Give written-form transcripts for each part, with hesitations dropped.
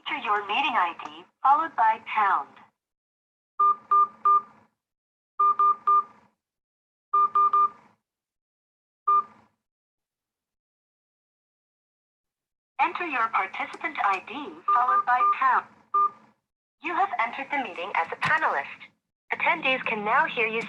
Enter your meeting ID followed by pound. Enter your participant ID followed by pound. You have entered the meeting as a panelist. Attendees can now hear you.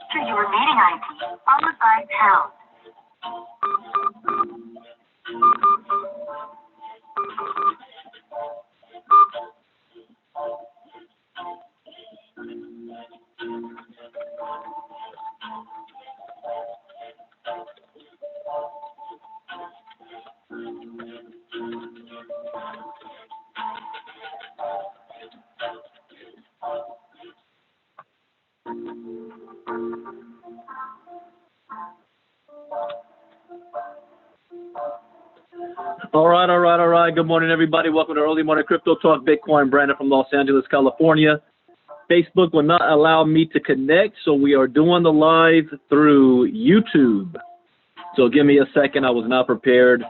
Enter your meeting ID followed by pound. All right. Good morning, everybody. Welcome to Early Morning Crypto Talk. Bitcoin, Brandon from Los Angeles, California. Facebook will not allow me to connect, so we are doing the live through YouTube. So give me a second. I was not prepared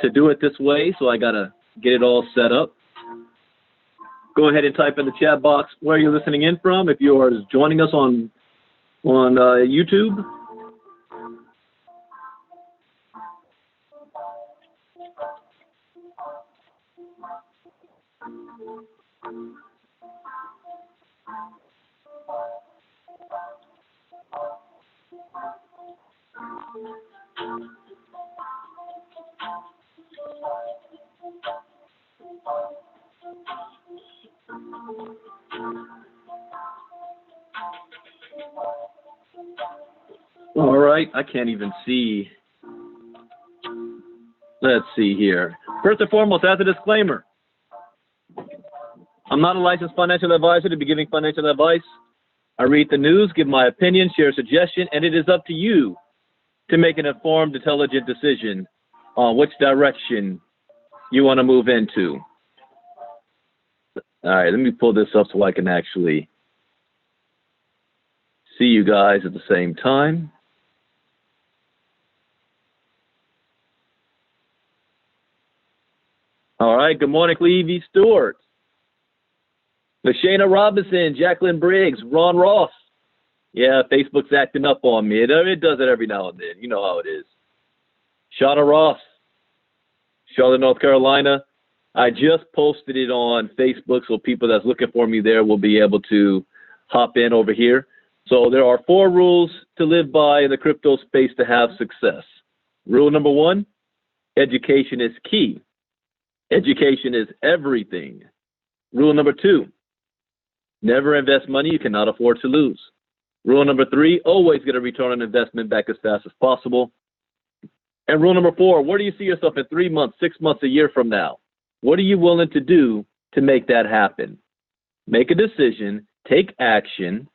to do it this way, so I got to get it all set up. Go ahead and type in the chat box where you're listening in from if you are joining us on YouTube. All right, I can't even see. Let's see here. First and foremost, as a disclaimer, I'm not a licensed financial advisor to be giving financial advice. I read the news, give my opinion, share a suggestion, and it is up to you to make an informed, intelligent decision on which direction you want to move into. All right, let me pull this up so I can actually see you guys at the same time. All right. Good morning, Clevie Stewart. Lashana Robinson, Jacqueline Briggs, Ron Ross. Yeah, Facebook's acting up on me. It does it every now and then. You know how it is. Shauna Ross, Charlotte, North Carolina. I just posted it on Facebook, so people that's looking for me there will be able to hop in over here. So there are 4 rules to live by in the crypto space to have success. Rule number 1, education is key. Education is everything. Rule number 2, never invest money you cannot afford to lose. Rule number 3, always get a return on investment back as fast as possible. And rule number 4, where do you see yourself in 3 months, 6 months, a year from now? What are you willing to do to make that happen? Make a decision, take action,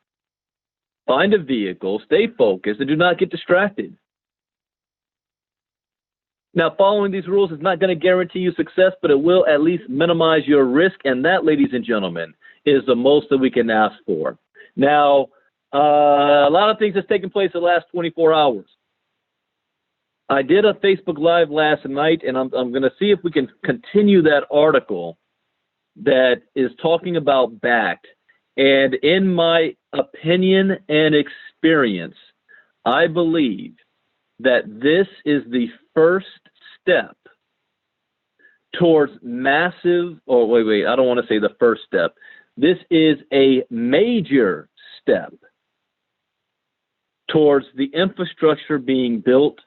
find a vehicle, stay focused, and do not get distracted. Now, following these rules is not going to guarantee you success, but it will at least minimize your risk, and that, ladies and gentlemen, is the most that we can ask for. Now, a lot of things has taken place in the last 24 hours. I did a Facebook Live last night, and I'm going to see if we can continue that article that is talking about Bakkt. And in my opinion and experience, I believe that this is the first step towards massive, or wait, I don't want to say the first step. This is a major step towards the infrastructure being built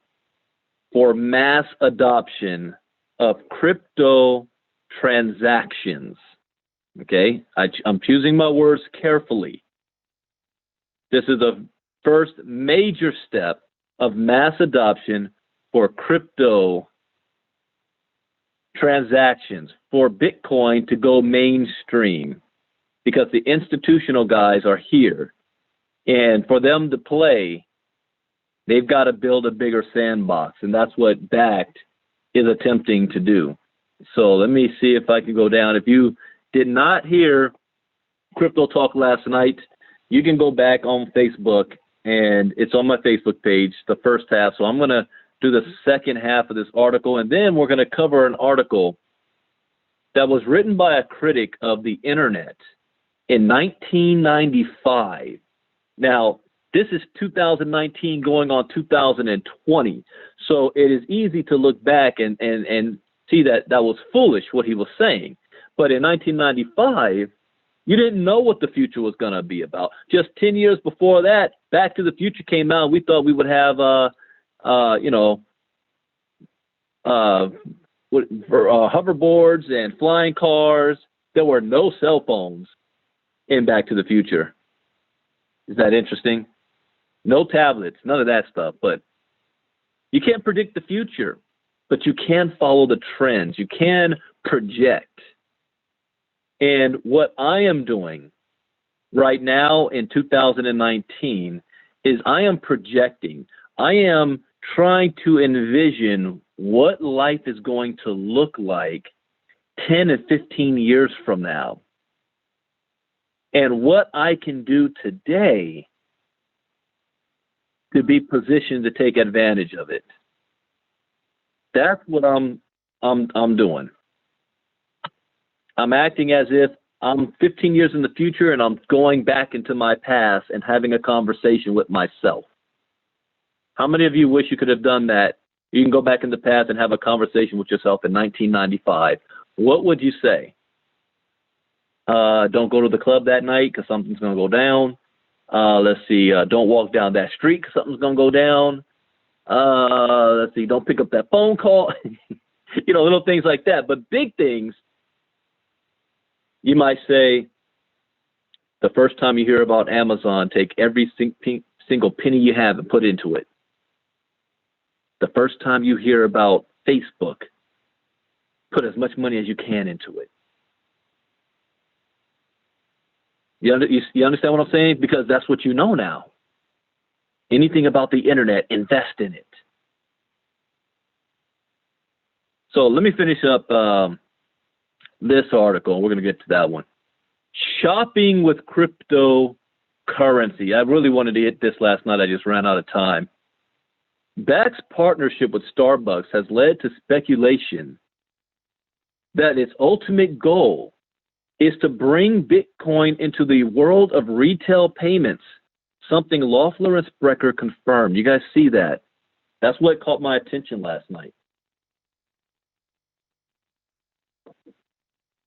for mass adoption of crypto transactions. Okay, I'm choosing my words carefully. This is the first major step of mass adoption for crypto transactions, for Bitcoin to go mainstream, because the institutional guys are here. And for them to play, they've got to build a bigger sandbox, and that's what Bakkt is attempting to do. So let me see if I can go down. If you did not hear Crypto Talk last night, you can go back on Facebook, and it's on my Facebook page, the first half. So I'm going to do the second half of this article, and then we're going to cover an article that was written by a critic of the internet in 1995. Now, this is 2019 going on 2020. So it is easy to look back and see that that was foolish what he was saying. But in 1995, you didn't know what the future was going to be about. Just 10 years before that, Back to the Future came out. We thought we would have, hoverboards and flying cars. There were no cell phones in Back to the Future. Is that interesting? No tablets, none of that stuff. But you can't predict the future, but you can follow the trends. You can project. And what I am doing right now in 2019 is I am projecting. I am trying to envision what life is going to look like 10 and 15 years from now, and what I can do today to be positioned to take advantage of it. That's what I'm doing. I'm acting as if I'm 15 years in the future and I'm going back into my past and having a conversation with myself. How many of you wish you could have done that? You can go back in the past and have a conversation with yourself in 1995. What would you say? Don't go to the club that night because something's going to go down. Let's see. Don't walk down that street because something's going to go down. Let's see. Don't pick up that phone call. Little things like that. But big things, you might say, the first time you hear about Amazon, take every single penny you have and put into it. The first time you hear about Facebook, put as much money as you can into it. You understand what I'm saying? Because that's what you know now. Anything about the internet, invest in it. So let me finish up this article. We're going to get to that one. Shopping with cryptocurrency. I really wanted to hit this last night. I just ran out of time. Bakkt's partnership with Starbucks has led to speculation that its ultimate goal is to bring Bitcoin into the world of retail payments, something Loeffler and Sprecher confirmed. You guys see that? That's what caught my attention last night.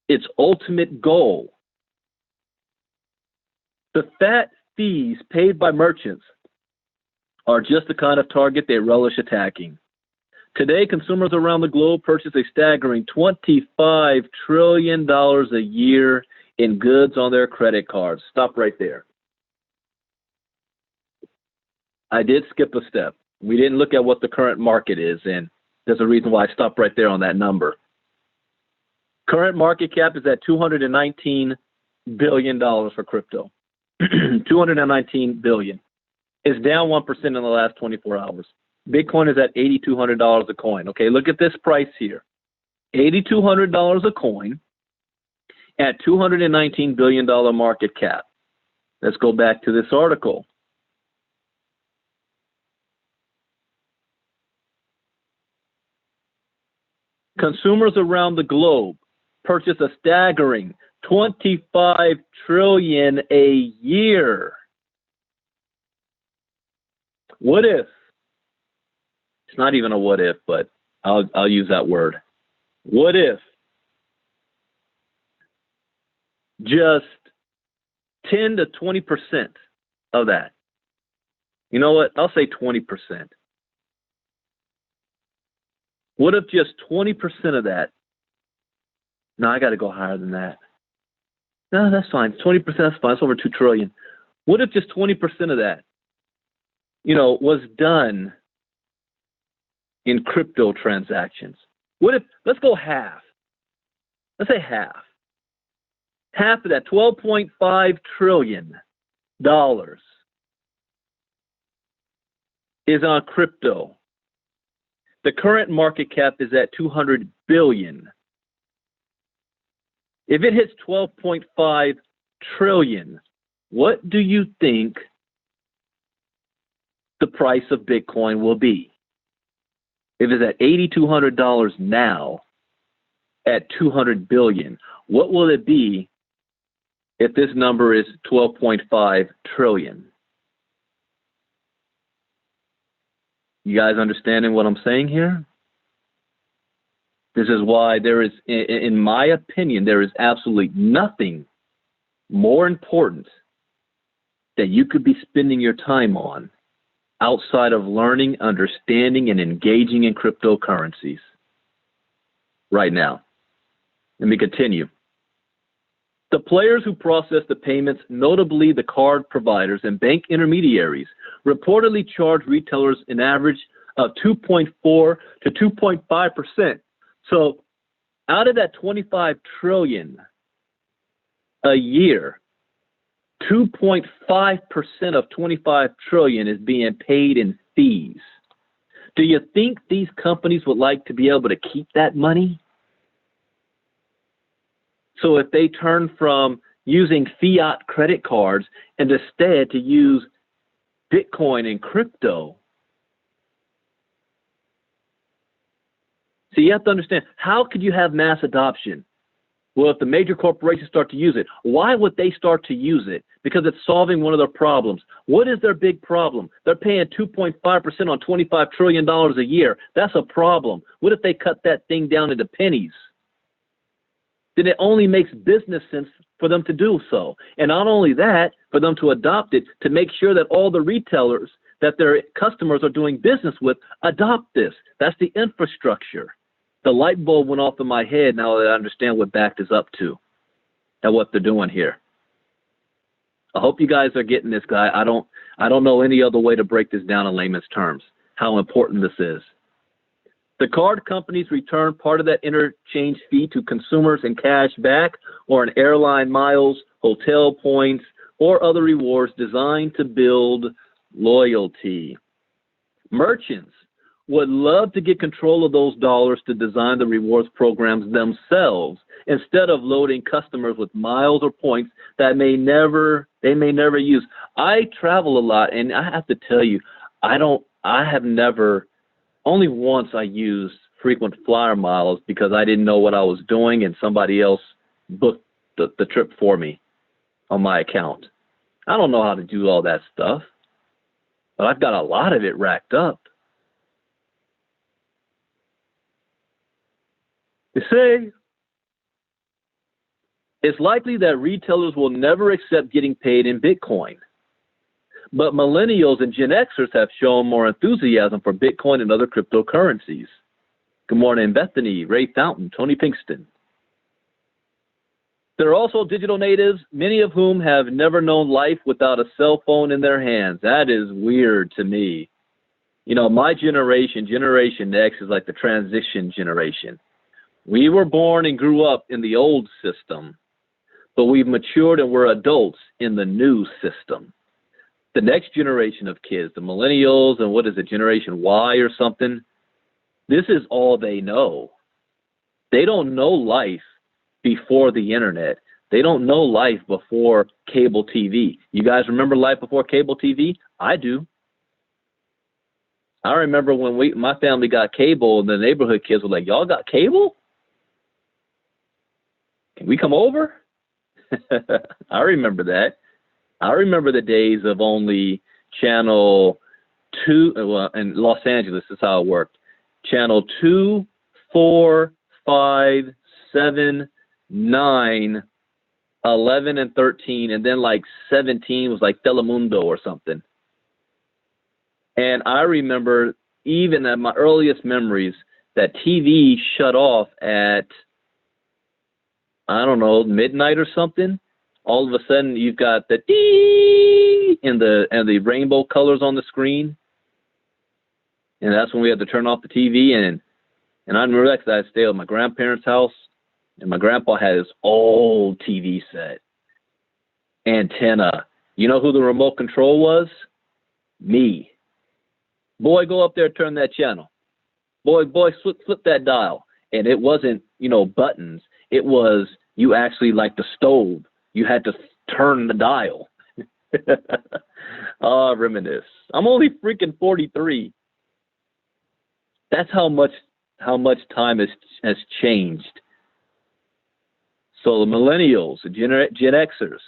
Its ultimate goal. The fat fees paid by merchants are just the kind of target they relish attacking. Today, consumers around the globe purchase a staggering $25 trillion a year in goods on their credit cards. Stop right there. I did skip a step. We didn't look at what the current market is, and there's a reason why I stopped right there on that number. Current market cap is at $219 billion for crypto. $219 billion. It's down 1% in the last 24 hours. Bitcoin is at $8,200 a coin. Okay, look at this price here. $8,200 a coin at $219 billion market cap. Let's go back to this article. Consumers around the globe purchase a staggering $25 trillion a year. What if? It's not even a what if, but I'll use that word. What if just 10 to 20% of that? You know what? I'll say 20%. What if just 20% of that? No, I got to go higher than that. No, that's fine. 20%, that's fine. It's over 2 trillion. What if just 20% of that, was done in crypto transactions? What if, let's go half. Let's say half. Half of that, $12.5 trillion is on crypto. The current market cap is at $200 billion. If it hits 12.5 trillion, what do you think the price of Bitcoin will be? If it's at $8,200 now, at 200 billion, what will it be if this number is 12.5 trillion? You guys understanding what I'm saying here? This is why there is, in my opinion, there is absolutely nothing more important that you could be spending your time on outside of learning, understanding, and engaging in cryptocurrencies right now. Let me continue. The players who process the payments, notably the card providers and bank intermediaries, reportedly charge retailers an average of 2.4 to 2.5%. So out of that 25 trillion a year, 2.5% of 25 trillion is being paid in fees. Do you think these companies would like to be able to keep that money? So if they turn from using fiat credit cards and instead to use Bitcoin and crypto, so you have to understand, how could you have mass adoption? Well, if the major corporations start to use it, why would they start to use it? Because it's solving one of their problems. What is their big problem? They're paying 2.5% on $25 trillion a year. That's a problem. What if they cut that thing down into pennies? Then it only makes business sense for them to do so. And not only that, for them to adopt it, to make sure that all the retailers that their customers are doing business with adopt this. That's the infrastructure. The light bulb went off in my head now that I understand what BACT is up to and what they're doing here. I hope you guys are getting this, guy. I don't know any other way to break this down in layman's terms, how important this is. The card companies return part of that interchange fee to consumers in cash back or in airline miles, hotel points, or other rewards designed to build loyalty. Merchants would love to get control of those dollars to design the rewards programs themselves instead of loading customers with miles or points that they may never use. I travel a lot, and I have to tell you, only once I used frequent flyer miles because I didn't know what I was doing and somebody else booked the trip for me on my account. I don't know how to do all that stuff, but I've got a lot of it racked up. They say it's likely that retailers will never accept getting paid in Bitcoin. But millennials and Gen Xers have shown more enthusiasm for Bitcoin and other cryptocurrencies. Good morning, Bethany, Ray Fountain, Tony Pinkston. There are also digital natives, many of whom have never known life without a cell phone in their hands. That is weird to me. You know, my generation, Generation X, is like the transition generation. We were born and grew up in the old system, but we've matured and we're adults in the new system. The next generation of kids, the millennials and what is it, Generation Y or something, this is all they know. They don't know life before the internet. They don't know life before cable TV. You guys remember life before cable TV? I do. I remember when my family got cable and the neighborhood kids were like, y'all got cable? Can we come over? I remember that. I remember the days of only channel 2, well, in Los Angeles, is how it worked. Channel 2, 4, 5, 7, 9, 11, and 13, and then like 17 was like Telemundo or something. And I remember, even at my earliest memories, that TV shut off at, I don't know, midnight or something. All of a sudden, you've got the dee and the rainbow colors on the screen, and that's when we had to turn off the TV. And I remember that because I stayed at my grandparents' house, and my grandpa had this old TV set, antenna. You know who the remote control was? Me. Boy, go up there, turn that channel. Boy, flip that dial. And it wasn't, buttons. It was you actually like the stove. You had to turn the dial. Reminisce. I'm only freaking 43. That's how much time has changed. So the millennials, the Gen Xers.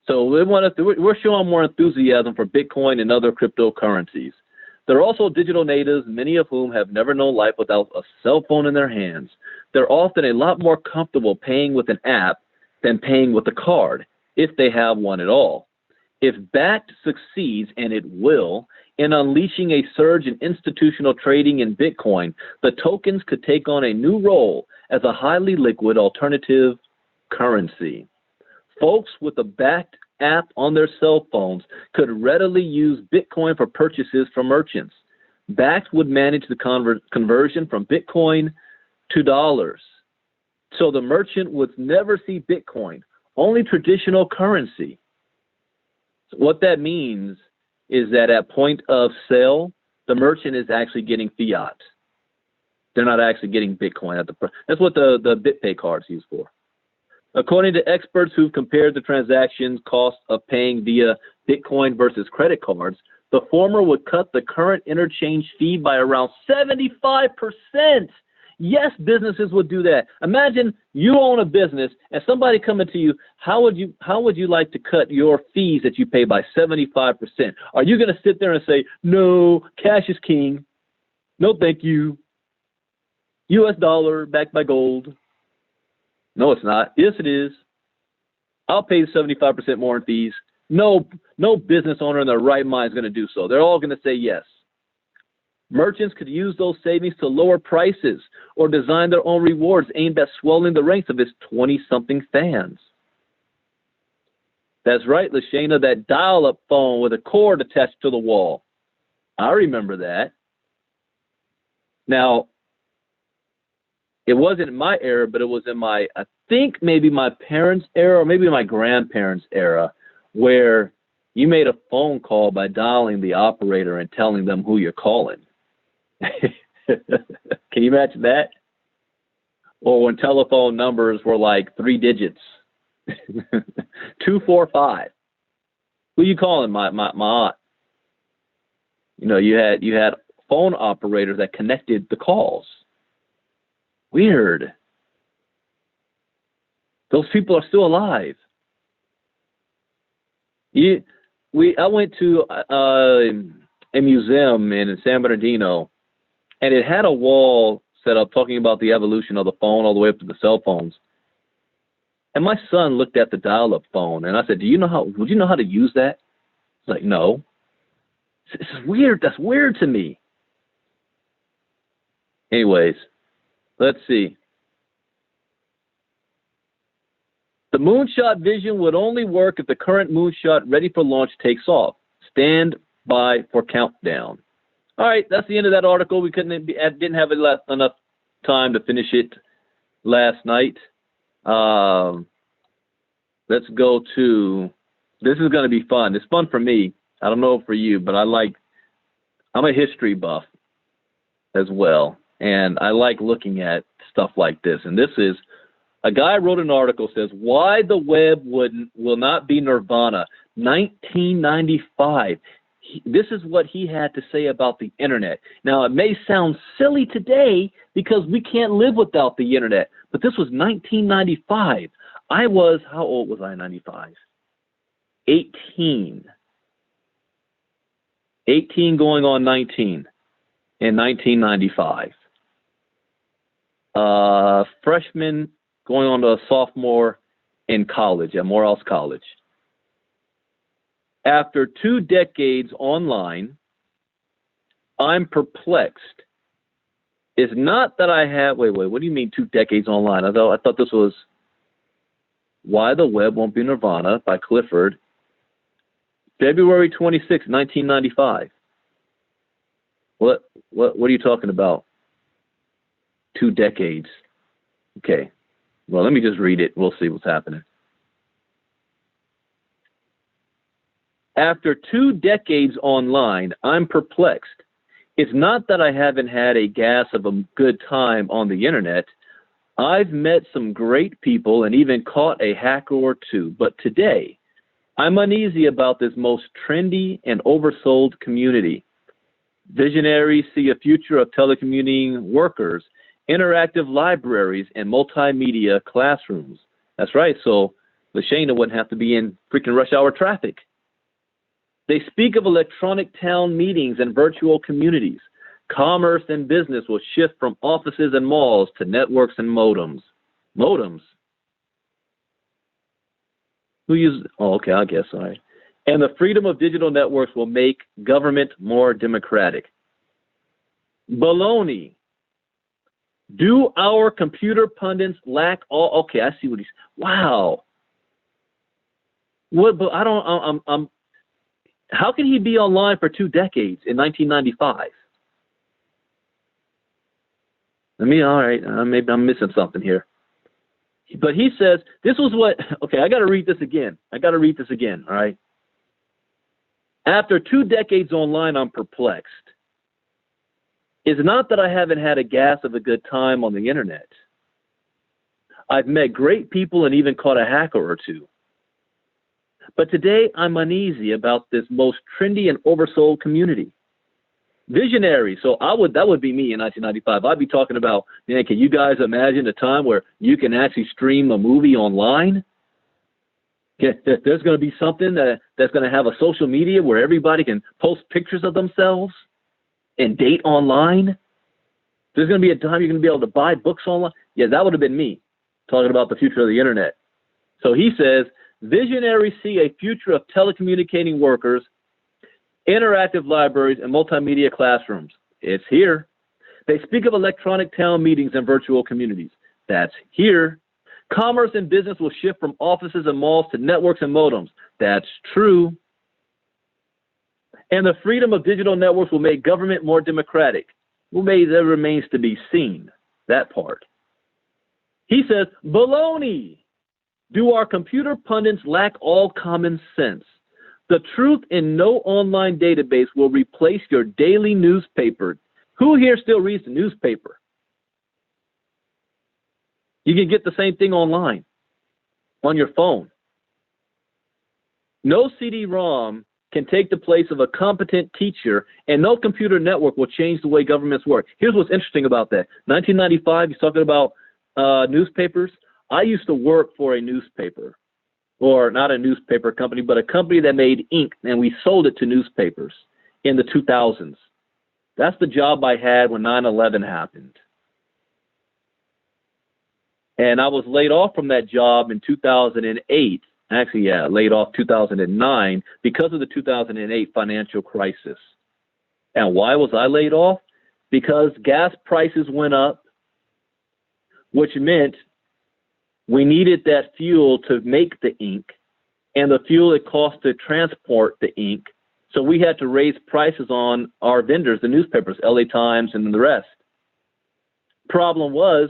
So we're showing more enthusiasm for Bitcoin and other cryptocurrencies. There are also digital natives, many of whom have never known life without a cell phone in their hands. They're often a lot more comfortable paying with an app than paying with a card, if they have one at all. If BACT succeeds, and it will, in unleashing a surge in institutional trading in Bitcoin, the tokens could take on a new role as a highly liquid alternative currency. Folks with a BACT app on their cell phones could readily use Bitcoin for purchases from merchants. BACT would manage the conversion from Bitcoin to dollars. So the merchant would never see Bitcoin, only traditional currency. So what that means is that at point of sale, the merchant is actually getting fiat. They're not actually getting Bitcoin. That's what the BitPay card's used for. According to experts who've compared the transaction cost of paying via Bitcoin versus credit cards, the former would cut the current interchange fee by around 75%. Yes, businesses would do that. Imagine you own a business and somebody coming to you, how would you like to cut your fees that you pay by 75%? Are you going to sit there and say, no, cash is king. No, thank you. US dollar backed by gold. No, it's not. Yes, it is. I'll pay 75% more in fees. No business owner in their right mind is going to do so. They're all going to say yes. Merchants could use those savings to lower prices or design their own rewards aimed at swelling the ranks of its 20-something fans. That's right, Lashana, that dial-up phone with a cord attached to the wall. I remember that. Now, it wasn't in my era, but it was in I think maybe my parents' era or maybe my grandparents' era, where you made a phone call by dialing the operator and telling them who you're calling. Can you imagine that? Or when telephone numbers were like 3 digits, 245. Who you calling? My aunt. You had phone operator that connected the calls. Weird. Those people are still alive. I went to a museum in San Bernardino, and it had a wall set up talking about the evolution of the phone all the way up to the cell phones. And my son looked at the dial-up phone, and I said, would you know how to use that? He's like, no. It's weird. That's weird to me. Anyways, let's see. The moonshot vision would only work if the current moonshot ready for launch takes off. Stand by for countdown. All right, that's the end of that article. We didn't have enough time to finish it last night. Let's go to, this is going to be fun. It's fun for me. I don't know for you, but I'm a history buff as well. And I like looking at stuff like this. And this is, a guy wrote an article, says, why the web will not be nirvana, 1995. This is what he had to say about the internet. Now, it may sound silly today because we can't live without the internet, but this was 1995. How old was I in 95? 18. 18 going on 19 in 1995. Freshman going on to a sophomore in college at Morehouse College. After 2 decades online, I'm perplexed. It's not that I have, wait, what do you mean 2 decades online? I thought this was Why the Web Won't Be Nirvana by Clifford, February 26, 1995. What are you talking about? 2 decades. Okay. Well, let me just read it. We'll see what's happening. After 2 decades online, I'm perplexed. It's not that I haven't had a gas of a good time on the internet. I've met some great people and even caught a hacker or two. But today, I'm uneasy about this most trendy and oversold community. Visionaries see a future of telecommuting workers, interactive libraries, and multimedia classrooms. That's right. So LaShayna wouldn't have to be in freaking rush hour traffic. They speak of electronic town meetings and virtual communities. Commerce and business will shift from offices and malls to networks and modems. Modems? Who uses? Oh, okay, I guess. All right. And the freedom of digital networks will make government more democratic. Baloney. Do our computer pundits lack all? Okay, I see what he's. Wow. What? But I don't. I'm. How can he be online for 2 decades in 1995? All right. Maybe I'm missing something here. But he says this was what. Okay, I got to read this again. All right. After 2 decades online, I'm perplexed. It's not that I haven't had a gas of a good time on the internet. I've met great people and even caught a hacker or two. But today I'm uneasy about this most trendy and oversold community. Visionary. So that would be me in 1995. I'd be talking about, man, can you guys imagine a time where you can actually stream a movie online? There's going to be something that's going to have a social media where everybody can post pictures of themselves and date online. There's going to be a time you're going to be able to buy books online. Yeah, that would have been me talking about the future of the internet. So he says, visionaries see a future of telecommunicating workers, interactive libraries, and multimedia classrooms. It's here. They speak of electronic town meetings and virtual communities. That's here. Commerce and business will shift from offices and malls to networks and modems. That's true. And the freedom of digital networks will make government more democratic. Well, maybe that remains to be seen, that part. He says, baloney. Do our computer pundits lack all common sense? The truth in no online database will replace your daily newspaper. Who here still reads the newspaper? You can get the same thing online, on your phone. No CD-ROM can take the place of a competent teacher, and no computer network will change the way governments work. Here's what's interesting about that. 1995, he's talking about newspapers. I used to work for a newspaper, or not a newspaper company, but a company that made ink, and we sold it to newspapers in the 2000s. That's the job I had when 9/11 happened. And I was laid off from that job in 2008. Actually, yeah, laid off 2009 because of the 2008 financial crisis. And why was I laid off? Because gas prices went up, which meant we needed that fuel to make the ink and the fuel it cost to transport the ink. So we had to raise prices on our vendors, the newspapers, LA Times and the rest. Problem was,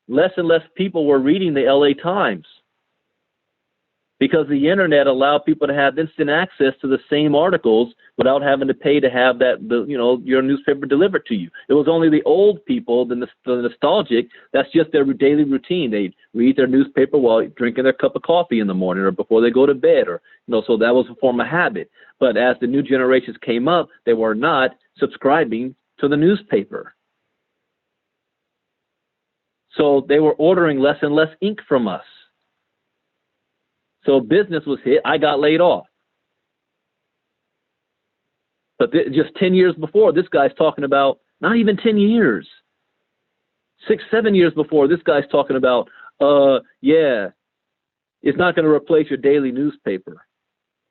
less and less people were reading the LA Times because the internet allowed people to have instant access to the same articles without having to pay to have your newspaper delivered to you. It was only the old people, the nostalgic, that's just their daily routine. They'd read their newspaper while drinking their cup of coffee in the morning or before they go to bed, or so that was a form of habit. But as the new generations came up, they were not subscribing to the newspaper. So they were ordering less and less ink from us. So business was hit. I got laid off. But just 10 years before, this guy's talking about, not even 10 years, 6, 7 years before, this guy's talking about, it's not going to replace your daily newspaper.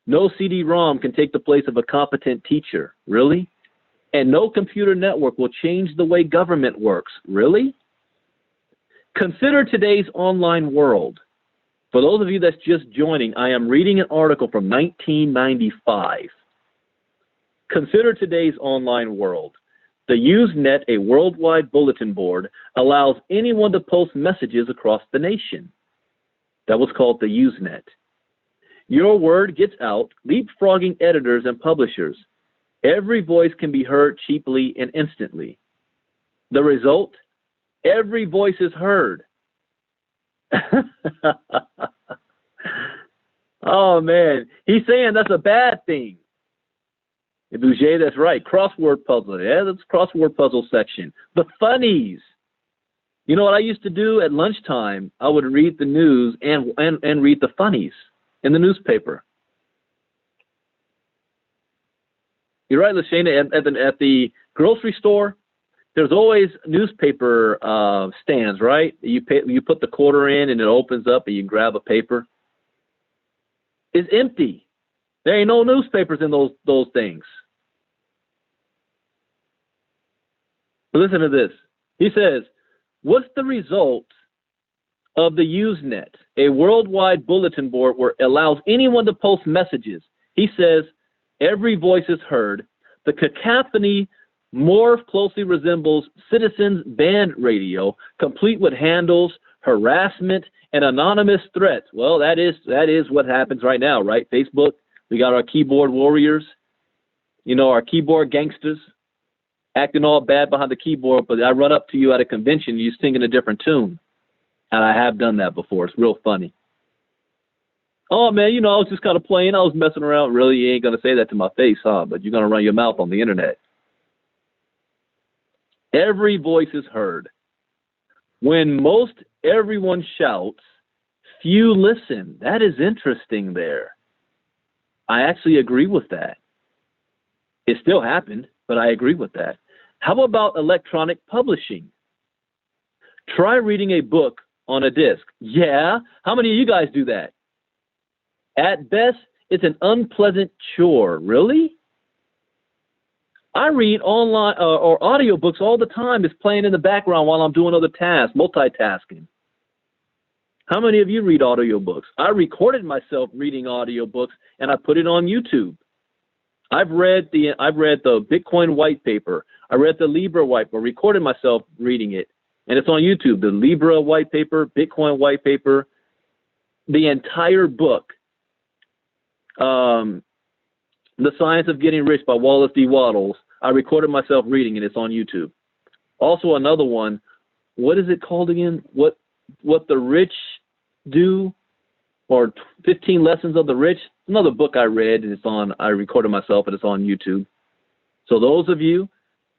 No CD-ROM can take the place of a competent teacher. Really? And no computer network will change the way government works. Really? Consider today's online world. For those of you that's just joining, I am reading an article from 1995. Consider today's online world. The Usenet, a worldwide bulletin board, allows anyone to post messages across the nation. That was called the Usenet. Your word gets out, leapfrogging editors and publishers. Every voice can be heard cheaply and instantly. The result? Every voice is heard. Oh, man. He's saying that's a bad thing. Bouger, that's right. Crossword puzzle. Yeah, that's crossword puzzle section. The funnies. You know what I used to do at lunchtime? I would read the news and read the funnies in the newspaper. You're right, Lashana. At the grocery store, there's always newspaper stands, right? You put the quarter in and it opens up and you grab a paper. It's empty. There ain't no newspapers in those things. But listen to this. He says, what's the result of the Usenet, a worldwide bulletin board where it allows anyone to post messages? He says, every voice is heard. The cacophony more closely resembles citizens' band radio, complete with handles, harassment, and anonymous threats. Well, that is what happens right now, right? Facebook, we got our keyboard warriors, our keyboard gangsters, acting all bad behind the keyboard, but I run up to you at a convention, you singing a different tune. And I have done that before. It's real funny. Oh, man, I was just kind of playing. I was messing around. Really, you ain't going to say that to my face, huh? But you're going to run your mouth on the internet. Every voice is heard. When most everyone shouts, few listen. That is interesting there. I actually agree with that. It still happened, but I agree with that. How about electronic publishing? Try reading a book on a disc. Yeah? How many of you guys do that? At best, it's an unpleasant chore. Really? I read online or audiobooks all the time. It's playing in the background while I'm doing other tasks, multitasking. How many of you read audiobooks? I recorded myself reading audiobooks and I put it on YouTube. I've read the Bitcoin white paper. I read the Libra white paper, recorded myself reading it, and it's on YouTube. The Libra white paper, Bitcoin white paper, the entire book. The Science of Getting Rich by Wallace D. Wattles. I recorded myself reading it. It's on YouTube. Also another one. What is it called again? What the rich do? or 15 Lessons of the Rich. Another book I read, and I recorded myself, and it's on YouTube. So those of you,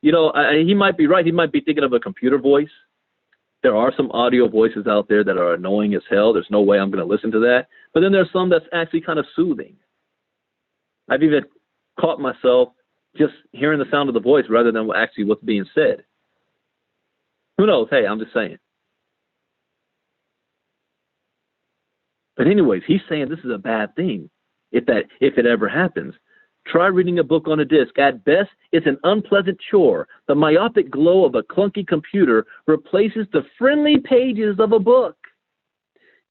he might be right. He might be thinking of a computer voice. There are some audio voices out there that are annoying as hell. There's no way I'm going to listen to that. But then there's some that's actually kind of soothing. I've even caught myself just hearing the sound of the voice rather than actually what's being said. Who knows? Hey, I'm just saying. But anyways, he's saying this is a bad thing if it ever happens. Try reading a book on a disc. At best, it's an unpleasant chore. The myopic glow of a clunky computer replaces the friendly pages of a book.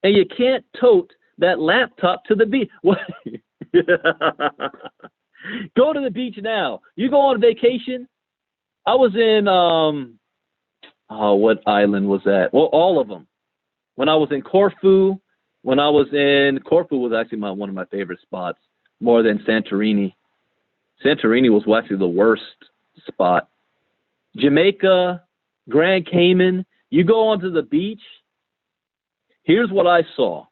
And you can't tote that laptop to the beach. Go to the beach now. You go on vacation. I was in, what island was that? Well, all of them. When I was in Corfu, Corfu was actually one of my favorite spots, more than Santorini. Santorini was actually the worst spot. Jamaica, Grand Cayman, you go onto the beach. Here's what I saw.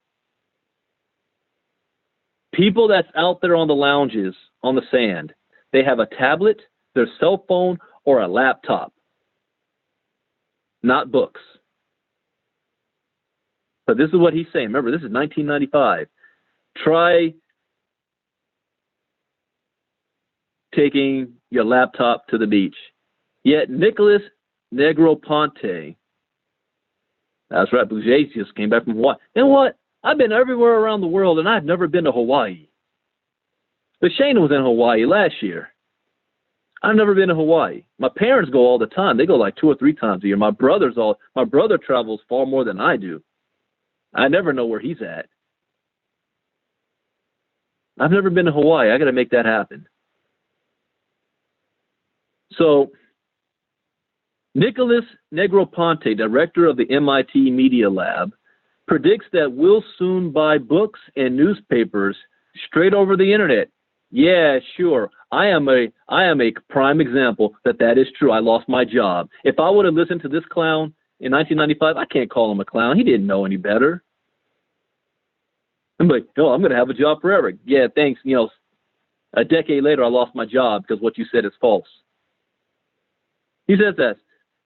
People that's out there on the lounges, on the sand, they have a tablet, their cell phone, or a laptop. Not books. But this is what he's saying. Remember, this is 1995. Try taking your laptop to the beach. Yet Nicholas Negroponte, that's right, Bouget just came back from Hawaii. And what? I've been everywhere around the world, and I've never been to Hawaii. But Shane was in Hawaii last year. I've never been to Hawaii. My parents go all the time. They go like 2 or 3 times a year. My brother travels far more than I do. I never know where he's at. I've never been to Hawaii. I got to make that happen. So, Nicholas Negroponte, director of the MIT Media Lab, predicts that we'll soon buy books and newspapers straight over the internet. Yeah, sure. I am a prime example that is true. I lost my job. If I would have listened to this clown in 1995, I can't call him a clown. He didn't know any better. I'm like, no, I'm going to have a job forever. Yeah, thanks. A decade later, I lost my job because what you said is false. He says that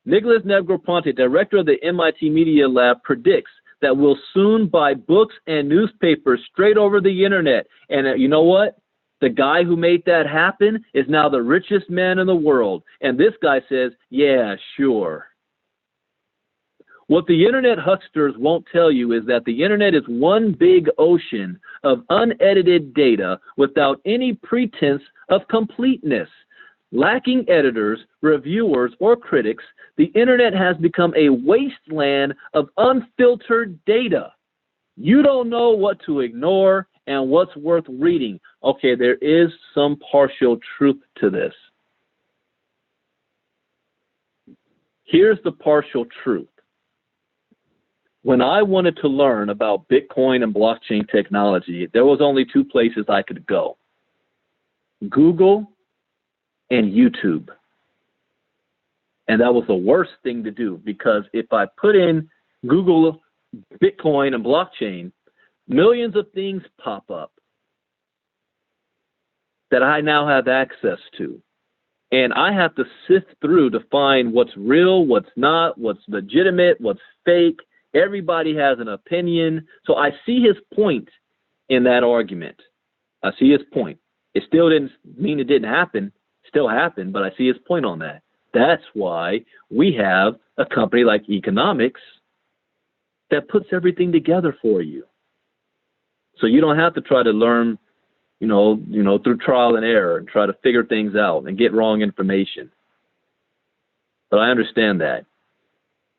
Nicholas Negroponte, director of the MIT Media Lab, predicts that we'll soon buy books and newspapers straight over the internet. And you know what? The guy who made that happen is now the richest man in the world. And this guy says, yeah, sure. What the internet hucksters won't tell you is that the internet is one big ocean of unedited data without any pretense of completeness. Lacking editors, reviewers, or critics, the internet has become a wasteland of unfiltered data. You don't know what to ignore and what's worth reading. Okay, there is some partial truth to this. Here's the partial truth. When I wanted to learn about Bitcoin and blockchain technology, there was only 2 places I could go: Google and YouTube. And that was the worst thing to do, because if I put in Google, Bitcoin, and blockchain, millions of things pop up that I now have access to. And I have to sift through to find what's real, what's not, what's legitimate, what's fake. Everybody has an opinion. So I see his point in that argument. I see his point. It still didn't mean it didn't happen. Still happened, but I see his point on that. That's why we have a company like Economics that puts everything together for you. So you don't have to try to learn, through trial and error and try to figure things out and get wrong information. But I understand that.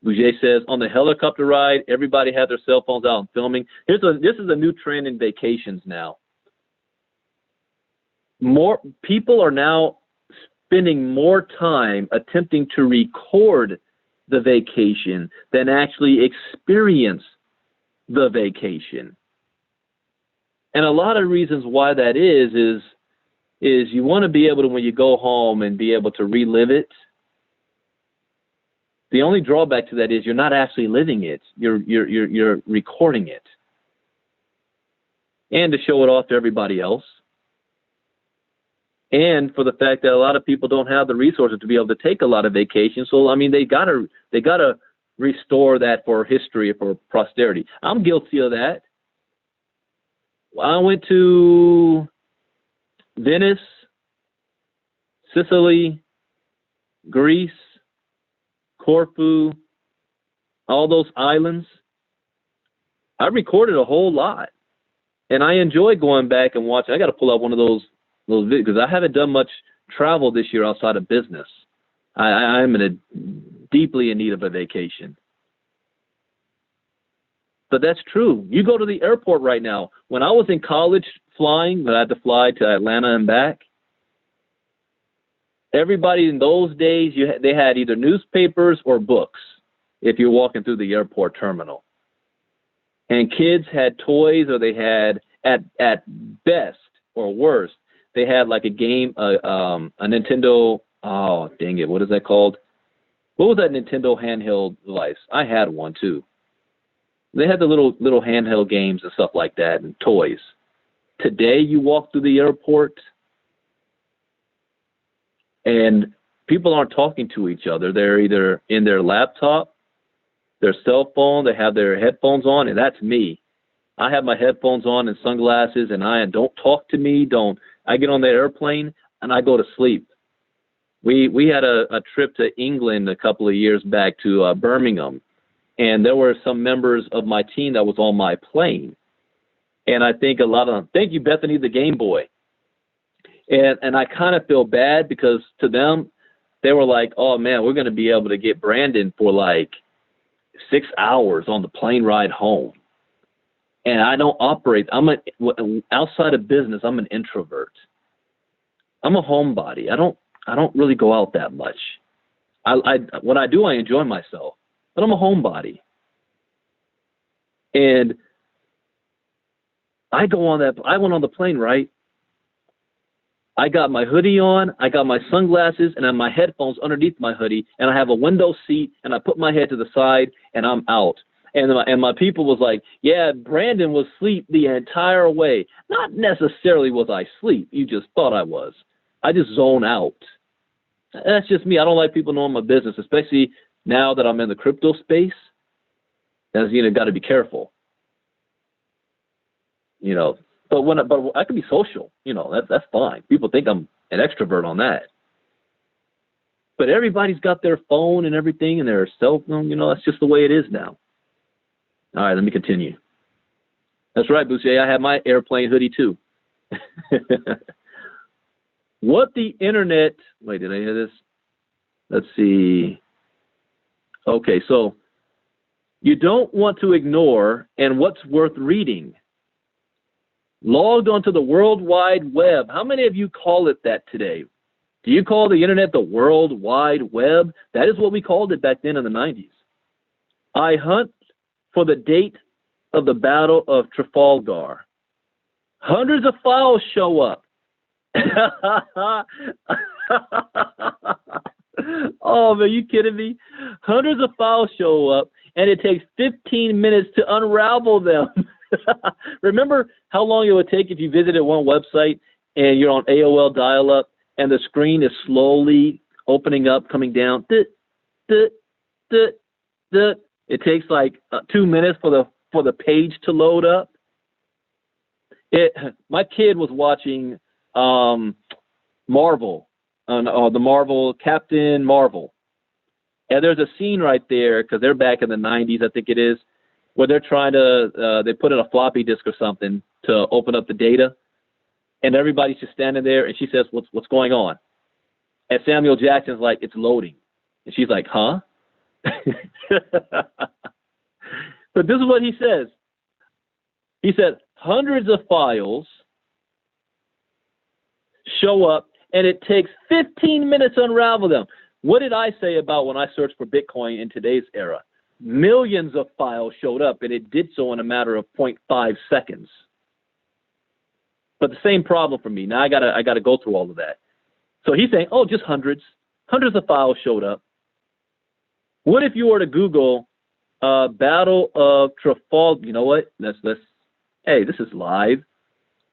Bouget says, on the helicopter ride, everybody had their cell phones out and filming. This is a new trend in vacations now. More people are now spending more time attempting to record the vacation than actually experience the vacation. And a lot of reasons why that is you want to be able to, when you go home, and be able to relive it. The only drawback to that is you're not actually living it. You're recording it. and to show it off to everybody else. And for the fact that a lot of people don't have the resources to be able to take a lot of vacations. So, I mean, they gotta restore that for history, for posterity. I'm guilty of that. I went to Venice, Sicily, Greece, Corfu, all those islands. I recorded a whole lot, and I enjoy going back and watching. I got to pull out one of those videos because I haven't done much travel this year outside of business. I'm deeply in need of a vacation. But that's true. You go to the airport right now. When I was in college flying, I had to fly to Atlanta and back. Everybody in those days, they had either newspapers or books if you're walking through the airport terminal. And kids had toys, or they had, at best or worst, they had like a game, a Nintendo, oh, dang it, what is that called? What was that Nintendo handheld device? I had one too. They had the little handheld games and stuff like that and toys. Today, you walk through the airport, and people aren't talking to each other. They're either in their laptop, their cell phone, they have their headphones on, and that's me. I have my headphones on and sunglasses, and don't talk to me. I get on the airplane, and I go to sleep. We had a trip to England a couple of years back to Birmingham, and there were some members of my team that was on my plane. And I think a lot of them, thank you, Bethany, the Game Boy. And I kind of feel bad because to them, they were like, oh, man, we're going to be able to get Brandon for like 6 hours on the plane ride home. And I don't operate. Outside of business, I'm an introvert. I'm a homebody. I don't really go out that much. When I do, I enjoy myself. But I'm a homebody. And I went on the plane, right? I got my hoodie on, I got my sunglasses, and I have my headphones underneath my hoodie, and I have a window seat, and I put my head to the side, and I'm out. And my people was like, yeah, Brandon was asleep the entire way. Not necessarily was I asleep. You just thought I was. I just zone out. That's just me. I don't like people knowing my business, especially now that I'm in the crypto space. As got to be careful. But I can be social. That's fine. People think I'm an extrovert on that. But everybody's got their phone and everything and their cell phone. That's just the way it is now. All right, let me continue. That's right, Boucher. I have my airplane hoodie too. What the internet... Wait, did I hear this? Let's see. Okay, so you don't want to ignore and what's worth reading. Logged onto the World Wide Web. How many of you call it that today? Do you call the internet the World Wide Web? That is what we called it back then in the 90s. I hunt for the date of the Battle of Trafalgar. Hundreds of files show up. Oh, man, you kidding me? Hundreds of files show up, and it takes 15 minutes to unravel them. Remember how long it would take if you visited one website and you're on AOL dial-up and the screen is slowly opening up, coming down? It takes like 2 minutes for the page to load up. My kid was watching Marvel, the Marvel Captain Marvel, and there's a scene right there because they're back in the 90s, I think it is, where they're trying to, they put in a floppy disk or something to open up the data, and everybody's just standing there, and she says, what's going on? And Samuel Jackson's like, it's loading. And she's like, huh? But this is what he says. He said, hundreds of files show up, and it takes 15 minutes to unravel them. What did I say about when I searched for Bitcoin in today's era? Millions of files showed up, and it did so in a matter of 0.5 seconds. But the same problem for me. Now I gotta go through all of that. So he's saying, oh, just hundreds of files showed up. What if you were to Google Battle of Trafalgar? You know what? Hey, this is live.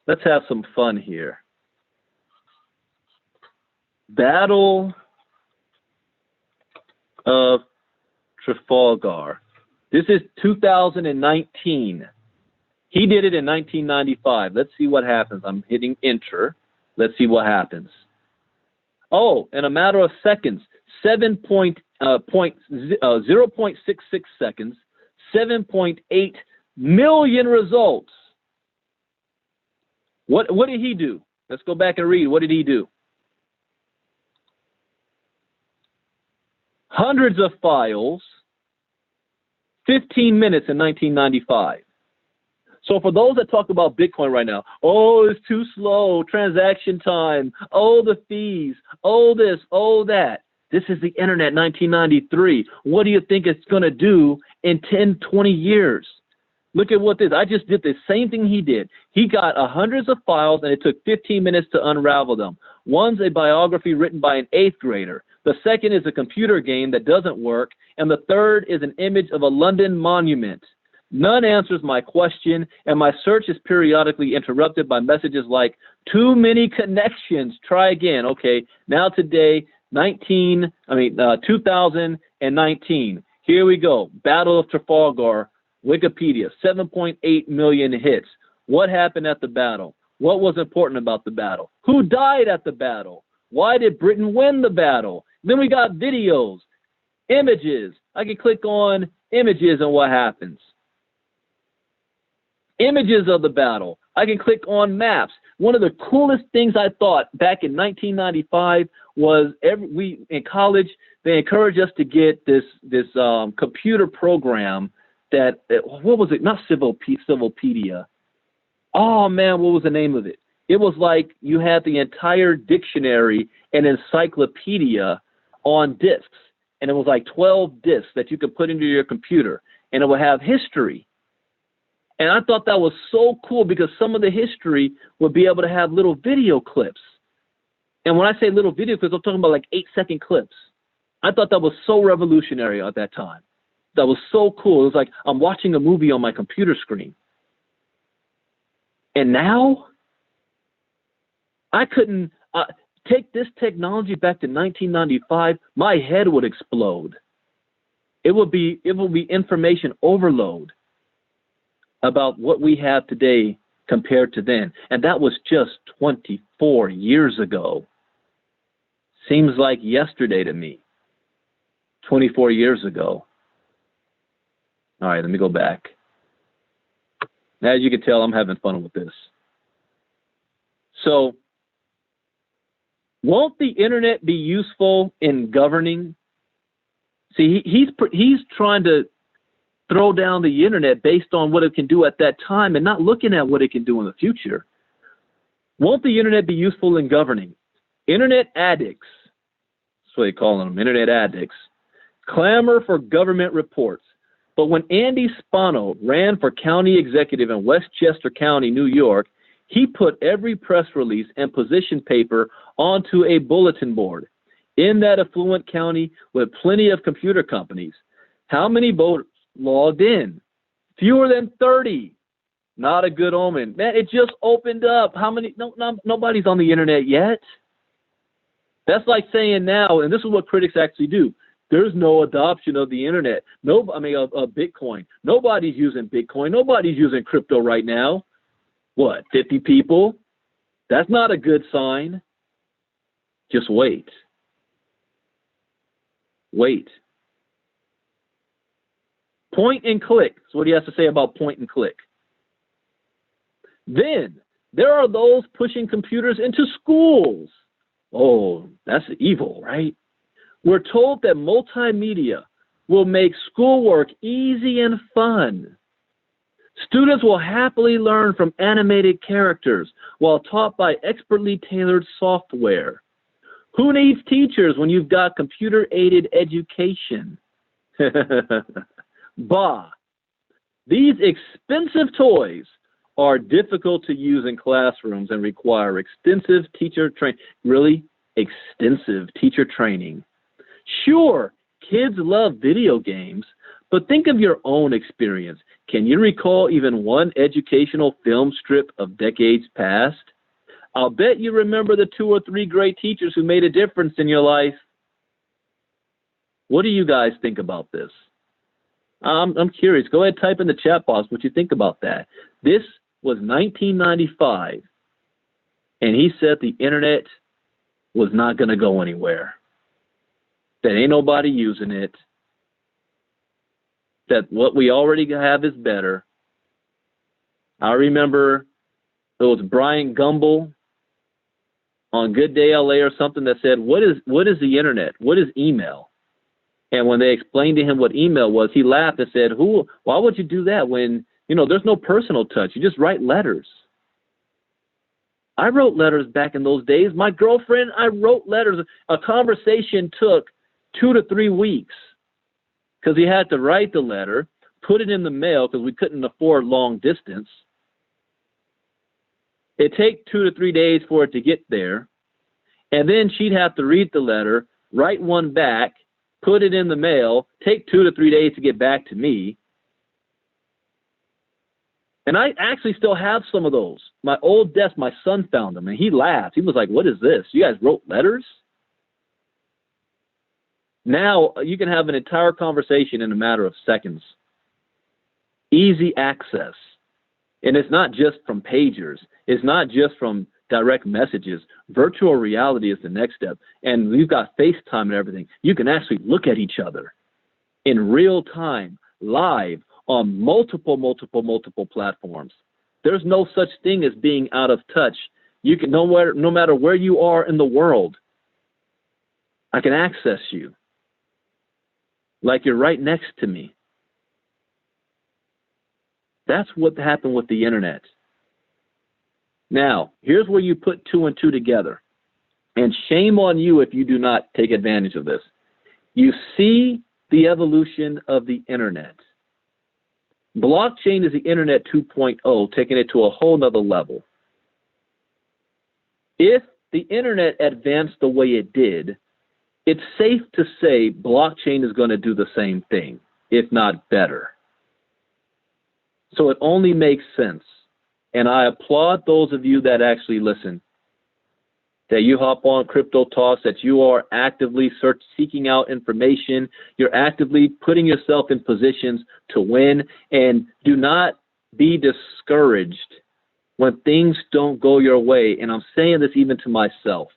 Let's have some fun here. Battle of Trafalgar. This is 2019. He did it in 1995. Let's see what happens. I'm hitting enter. Let's see what happens. Oh, in a matter of seconds, 0.66 seconds, 7.8 million results. What did he do? Let's go back and read. What did he do? Hundreds of files, 15 minutes in 1995. So for those that talk about Bitcoin right now, oh, it's too slow, transaction time, oh, the fees, oh, this, oh, that. This is the internet 1993. What do you think it's going to do in 10, 20 years? Look at what this, I just did the same thing he did. He got hundreds of files and it took 15 minutes to unravel them. One's a biography written by an 8th grader. The second is a computer game that doesn't work. And the third is an image of a London monument. None answers my question, and my search is periodically interrupted by messages like, too many connections, try again. Okay, now today, 2019. Here we go. Battle of Trafalgar, Wikipedia, 7.8 million hits. What happened at the battle? What was important about the battle? Who died at the battle? Why did Britain win the battle? Then we got videos, images. I can click on images and what happens? Images of the battle. I can click on maps. One of the coolest things I thought back in 1995 was we in college, they encouraged us to get this computer program that, what was it? Not Civilpedia. Oh man, what was the name of it? It was like you had the entire dictionary and encyclopedia on discs. And it was like 12 discs that you could put into your computer. And it would have history. And I thought that was so cool because some of the history would be able to have little video clips. And when I say little video clips, I'm talking about like 8-second clips. I thought that was so revolutionary at that time. That was so cool. It was like I'm watching a movie on my computer screen. And now I couldn't take this technology back to 1995. My head would explode. It would be information overload about what we have today compared to then. And that was just 24 years ago. Seems like yesterday to me. 24 years ago. All right, let me go back. As you can tell, I'm having fun with this. So, won't the internet be useful in governing? See, he's trying to throw down the internet based on what it can do at that time and not looking at what it can do in the future. Won't the internet be useful in governing? Internet addicts, that's what they call them, internet addicts, clamor for government reports. But when Andy Spano ran for county executive in Westchester County, New York, he put every press release and position paper onto a bulletin board. In that affluent county with plenty of computer companies, how many voters logged in? Fewer than 30. Not a good omen. Man, it just opened up. How many? Nobody's on the internet yet. That's like saying now, and this is what critics actually do. There's no adoption of the internet. Of Bitcoin. Nobody's using Bitcoin. Nobody's using crypto right now. What, 50 people? That's not a good sign. Just wait. Wait. Point and click. That's what he has to say about point and click. Then, there are those pushing computers into schools. Oh, that's evil, right? We're told that multimedia will make schoolwork easy and fun. Students will happily learn from animated characters while taught by expertly tailored software. Who needs teachers when you've got computer-aided education? Bah! These expensive toys are difficult to use in classrooms and require extensive teacher training. Really? Extensive teacher training. Sure, kids love video games, But think of your own experience. Can you recall even one educational film strip of decades past? I'll bet you remember the 2 or 3 great teachers who made a difference in your life. What do you guys think about this? I'm curious. Go ahead, type in the chat box what you think about that. This was 1995, and he said the internet was not going to go anywhere. That ain't nobody using it. That what we already have is better. I remember it was Brian Gumble on Good Day LA or something that said, what is the internet? What is email? And when they explained to him what email was, he laughed and said, why would you do that when, there's no personal touch? You just write letters. I wrote letters back in those days. My girlfriend, I wrote letters. A conversation took 2 to 3 weeks because he had to write the letter, put it in the mail because we couldn't afford long distance. It'd take 2 to 3 days for it to get there. And then she'd have to read the letter, write one back, put it in the mail, take 2 to 3 days to get back to me. And I actually still have some of those. My old desk, my son found them, and he laughed. He was like, what is this? You guys wrote letters? Now you can have an entire conversation in a matter of seconds. Easy access. And it's not just from pagers. It's not just from direct messages. Virtual reality is the next step. And we've got FaceTime and everything. You can actually look at each other in real time, live, on multiple platforms. There's no such thing as being out of touch. You can, no matter where you are in the world, I can access you like you're right next to me. That's what happened with the internet. Now, here's where you put 2 and 2 together. And shame on you if you do not take advantage of this. You see the evolution of the internet. Blockchain is the internet 2.0, taking it to a whole nother level. If the internet advanced the way it did, it's safe to say blockchain is going to do the same thing, if not better. So it only makes sense. And I applaud those of you that actually listen, that you hop on Crypto Talks, that you are actively seeking out information. You're actively putting yourself in positions to win. And do not be discouraged when things don't go your way. And I'm saying this even to myself.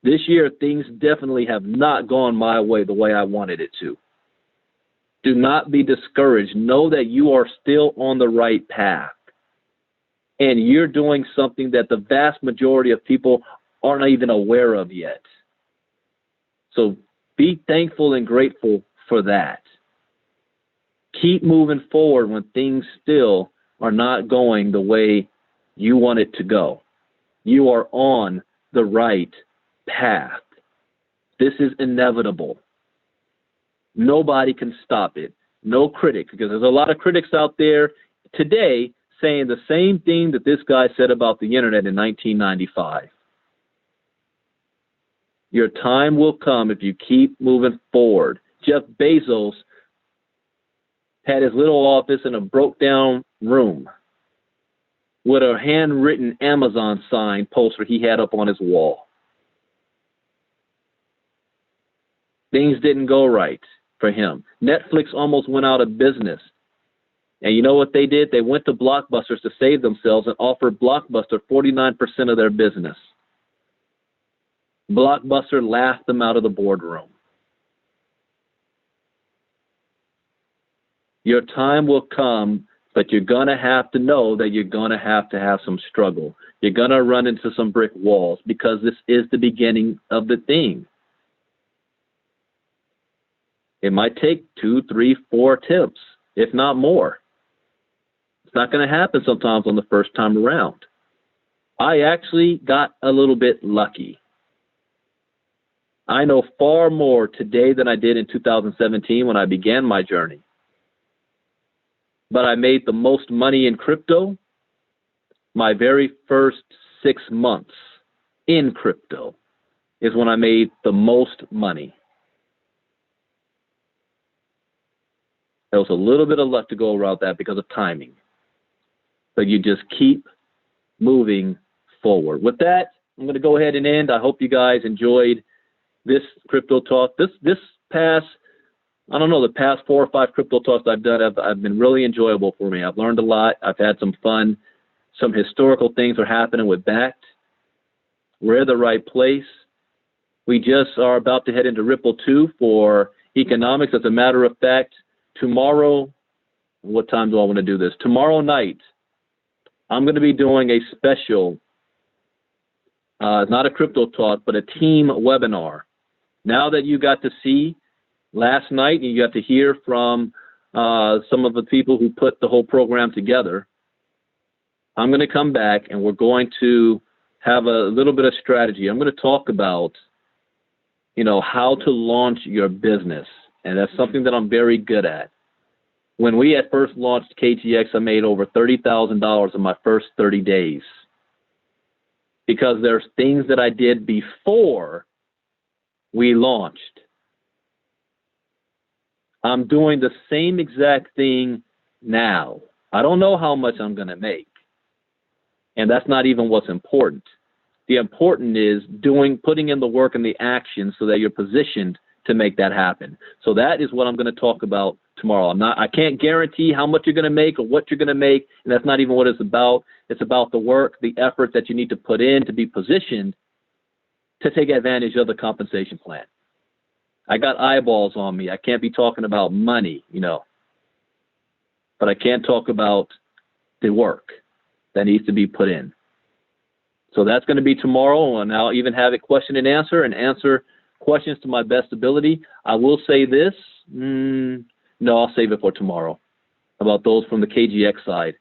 This year, things definitely have not gone my way the way I wanted it to. Do not be discouraged. Know that you are still on the right path. And you're doing something that the vast majority of people aren't even aware of yet. So be thankful and grateful for that. Keep moving forward when things still are not going the way you want it to go. You are on the right path. This is inevitable. Nobody can stop it. No critic, because there's a lot of critics out there today saying the same thing that this guy said about the internet in 1995. Your time will come if you keep moving forward. Jeff Bezos had his little office in a broke-down room with a handwritten Amazon sign poster he had up on his wall. Things didn't go right for him. Netflix almost went out of business. And you know what they did? They went to Blockbusters to save themselves and offered Blockbuster 49% of their business. Blockbuster laughed them out of the boardroom. Your time will come, but you're going to have to know that you're going to have some struggle. You're going to run into some brick walls because this is the beginning of the thing. It might take 2, 3, 4 attempts, if not more. It's not going to happen sometimes on the first time around. I actually got a little bit lucky. I know far more today than I did in 2017 when I began my journey. But I made the most money in crypto my very first 6 months in crypto is when I made the most money. There was a little bit of luck to go around that because of timing. But you just keep moving forward. With that, I'm going to go ahead and end. I hope you guys enjoyed this crypto talk. This past, I don't know, the past 4 or 5 crypto talks I've done have been really enjoyable for me. I've learned a lot. I've had some fun. Some historical things are happening with BACT. We're in the right place. We just are about to head into Ripple 2 for economics. As a matter of fact, tomorrow, what time do I want to do this? Tomorrow night, I'm going to be doing a special, not a crypto talk, but a team webinar. Now that you got to see last night and you got to hear from some of the people who put the whole program together, I'm going to come back and we're going to have a little bit of strategy. I'm going to talk about, how to launch your business. And that's something that I'm very good at. When we had first launched KTX, I made over $30,000 in my first 30 days. Because there's things that I did before we launched. I'm doing the same exact thing now. I don't know how much I'm going to make. And that's not even what's important. The important is putting in the work and the action so that you're positioned to make that happen. So that is what I'm going to talk about tomorrow. I can't guarantee how much you're going to make or what you're going to make, and that's not even what it's about. It's about the work, the effort that you need to put in to be positioned to take advantage of the compensation plan. I got eyeballs on me. I can't be talking about money, but I can talk about the work that needs to be put in. So that's going to be tomorrow, and I'll even have it question and answer questions to my best ability. I will say this. No, I'll save it for tomorrow about those from the KGX side.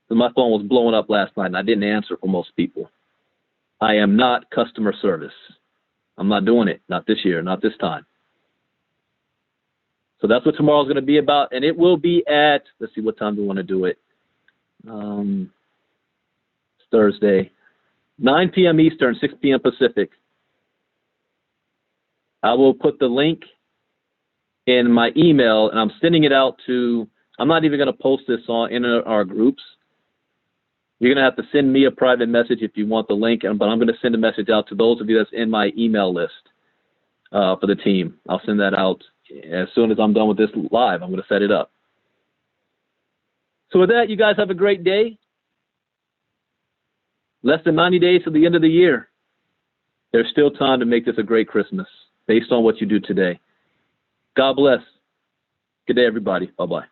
So my phone was blowing up last night, and I didn't answer for most people. I am not customer service. I'm not doing it. Not this year. Not this time. So that's what tomorrow's going to be about, and it will be at, let's see, what time do we want to do it? It's Thursday, 9 p.m. Eastern, 6 p.m. Pacific. I will put the link in my email, and I'm sending it out to, I'm not even going to post this in our groups. You're going to have to send me a private message if you want the link, but I'm going to send a message out to those of you that's in my email list for the team. I'll send that out as soon as I'm done with this live. I'm going to set it up. So with that, you guys have a great day. Less than 90 days to the end of the year. There's still time to make this a great Christmas based on what you do today. God bless. Good day, everybody. Bye-bye.